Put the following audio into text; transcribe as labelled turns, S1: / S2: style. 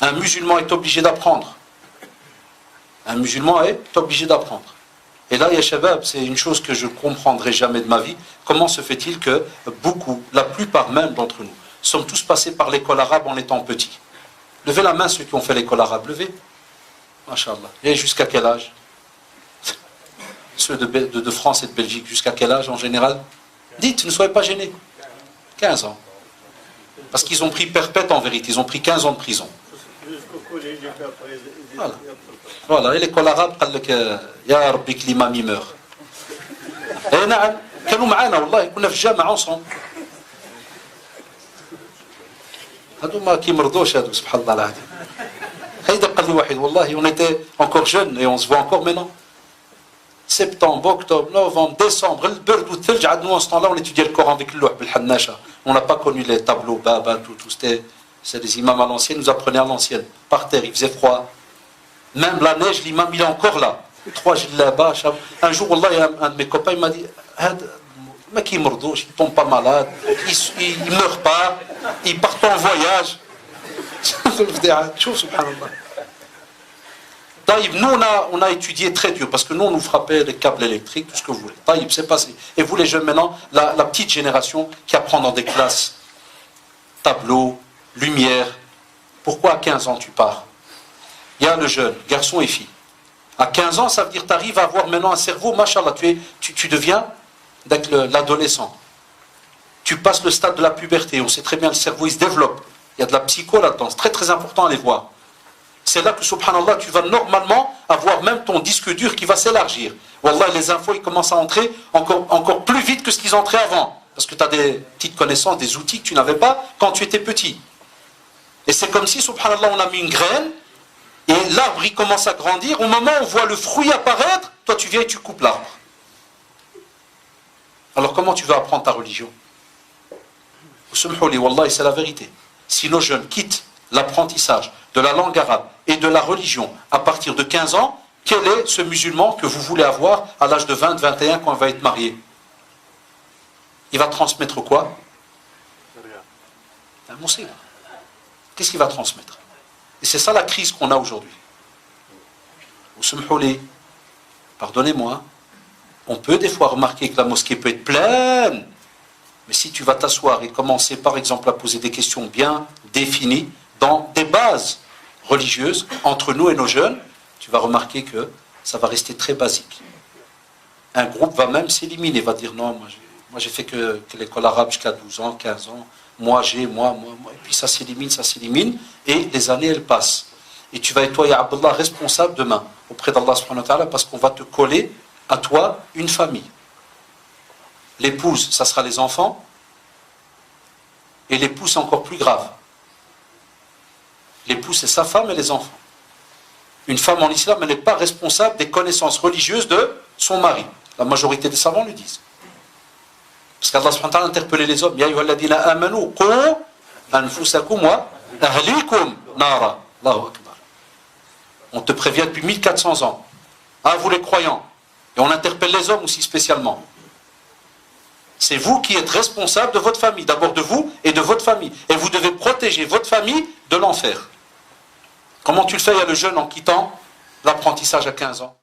S1: Un musulman est obligé d'apprendre. Un musulman est obligé d'apprendre. Et là, ya shabab, c'est une chose que je ne comprendrai jamais de ma vie. Comment se fait-il que beaucoup, la plupart même d'entre nous, sommes tous passés par l'école arabe en étant petits? Levez la main ceux qui ont fait l'école arabe, levez. Masha'Allah. Et jusqu'à quel âge? Ceux de France et de Belgique, jusqu'à quel âge en général? Dites, ne soyez pas gênés. 15 ans. Parce qu'ils ont pris perpète en vérité, ils ont pris 15 ans de prison. Voilà. Voilà, et l'école arabe, ya Rabbi que l'imam y meurt. Et نعم كانوا معانا والله كنا في الجامعة ensemble. هادو ما كيمرضوش هادو سبحان الله العظيم. هيدا قال لي واحد والله on était encore jeunes et on se voit encore maintenant. Septembre, octobre, novembre, décembre, le beurre والثلج عندنا en ce temps-là on étudiait le Coran avec اللوح بالحناشة. On n'a pas connu les tableaux, baba, tout c'est des imams à l'ancienne, nous apprenaient à l'ancienne. Par terre, il faisait froid. Même la neige, l'imam, il est encore là. 3 jours là-bas. Un jour, wallah, un de mes copains, il m'a dit, mec, il ne tombe pas malade, il ne meurt pas, il part en voyage. Taïb, nous, on a étudié très dur, parce que nous, on nous frappait les câbles électriques, tout ce que vous voulez. Taïb, c'est passé. Et vous, les jeunes, maintenant, la petite génération qui apprend dans des classes, tableau, lumière. Pourquoi à 15 ans tu pars? Il y a le jeune, garçon et fille. À 15 ans, ça veut dire que tu arrives à avoir maintenant un cerveau, machallah, tu deviens l'adolescent. Tu passes le stade de la puberté, on sait très bien, le cerveau il se développe. Il y a de la psycho là-dedans, c'est très très important à les voir. C'est là que, subhanallah, tu vas normalement avoir même ton disque dur qui va s'élargir. Wallah, les infos, ils commencent à entrer encore plus vite que ce qu'ils entraient avant. Parce que tu as des petites connaissances, des outils que tu n'avais pas quand tu étais petit. Et c'est comme si, subhanallah, on a mis une graine, et l'arbre, il commence à grandir. Au moment où on voit le fruit apparaître, toi, tu viens et tu coupes l'arbre. Alors, comment tu vas apprendre ta religion? Wallah, c'est la vérité. Si nos jeunes quittent l'apprentissage de la langue arabe et de la religion à partir de 15 ans, quel est ce musulman que vous voulez avoir à l'âge de 20, 21 quand il va être marié? Il va transmettre quoi? Un monseigneur. Qu'est-ce qu'il va transmettre? Et c'est ça la crise qu'on a aujourd'hui. Pardonnez-moi, on peut des fois remarquer que la mosquée peut être pleine, mais si tu vas t'asseoir et commencer par exemple à poser des questions bien définies dans des bases religieuses entre nous et nos jeunes, tu vas remarquer que ça va rester très basique. Un groupe va même s'éliminer, va dire non, moi j'ai fait que l'école arabe jusqu'à 12 ans, 15 ans, moi, et puis ça s'élimine, et les années, elles passent. Et tu vas être, toi, ya Abdullah, responsable demain, auprès d'Allah subhanahu wa ta'ala, parce qu'on va te coller à toi une famille. L'épouse, ça sera les enfants, et l'épouse, c'est encore plus grave. L'épouse, c'est sa femme et les enfants. Une femme en islam, elle n'est pas responsable des connaissances religieuses de son mari. La majorité des savants le disent. Parce qu'Allah subhanahu wa ta'ala a interpellé les hommes. Ya ayyuhalladhina amanu qu anfusakum wa ahlikum nara. Allahu akbar. On te prévient depuis 1400 ans. Ah, vous les croyants. Et on interpelle les hommes aussi spécialement. C'est vous qui êtes responsable de votre famille. D'abord de vous et de votre famille. Et vous devez protéger votre famille de l'enfer. Comment tu le fais, il y a le jeune en quittant l'apprentissage à 15 ans?